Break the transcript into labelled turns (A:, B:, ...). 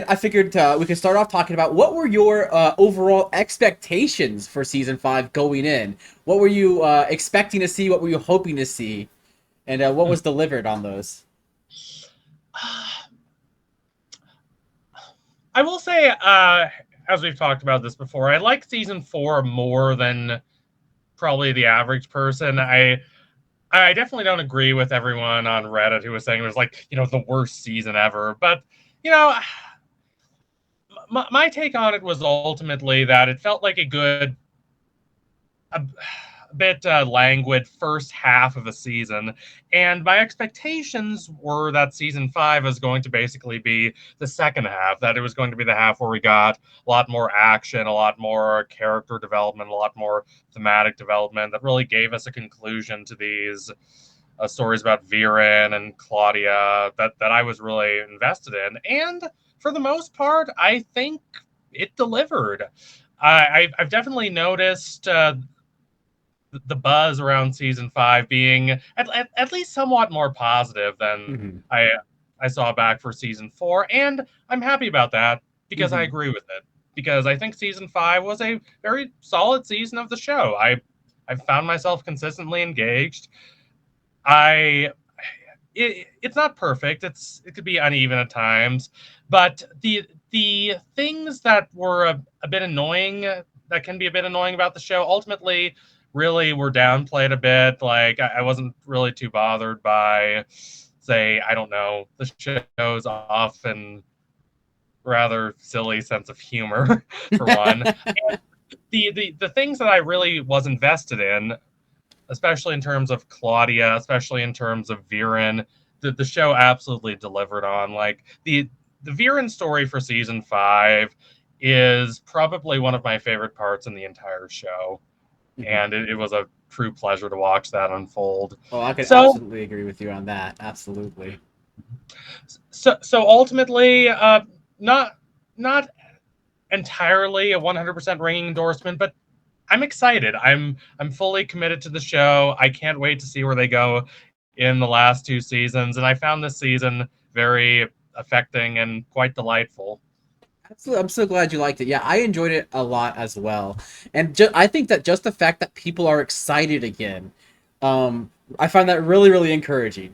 A: I figured we could start off talking about what were your overall expectations for season 5 going in. What were you expecting to see? What were you hoping to see? And what was delivered on those?
B: I will say, as we've talked about this before, I like season 4 more than probably the average person. I definitely don't agree with everyone on Reddit who was saying it was like, the worst season ever. But, you know, my take on it was ultimately that it felt like a bit languid first half of the season, and my expectations were that season 5 is going to basically be the second half, that it was going to be the half where we got a lot more action, a lot more character development, a lot more thematic development that really gave us a conclusion to these stories about Viren and Claudia that I was really invested in. And for the most part, I think it delivered. I've definitely noticed the buzz around season 5 being at least somewhat more positive than
A: Mm-hmm.
B: I saw back for season 4, and I'm happy about that because I
A: Mm-hmm.
B: agree with it. Because I think season 5 was a very solid season of the show. I found myself consistently engaged. I it's not perfect. It could be uneven at times, but the things that were a bit annoying, that can be a bit annoying about the show, ultimately really were downplayed a bit. Like I wasn't really too bothered by, say, I don't know, the show's often rather silly sense of humor, for one. And the things that I really was invested in, especially in terms of Claudia, especially in terms of Viren, the show absolutely delivered on. Like the Viren story for season 5 is probably one of my favorite parts in the entire show,
A: Mm-hmm.
B: and it was a true pleasure to watch that unfold.
A: Oh, I could
B: So
A: absolutely agree with you on that. Absolutely.
B: so ultimately, not entirely a 100% ringing endorsement, but I'm excited. I'm fully committed to the show. I can't wait to see where they go in the last 2 seasons, and I found this season very affecting and quite delightful.
A: Absolutely. I'm so glad you liked it. Yeah, I enjoyed it a lot as well. And I think that just the fact that people are excited again, I find that really, really encouraging.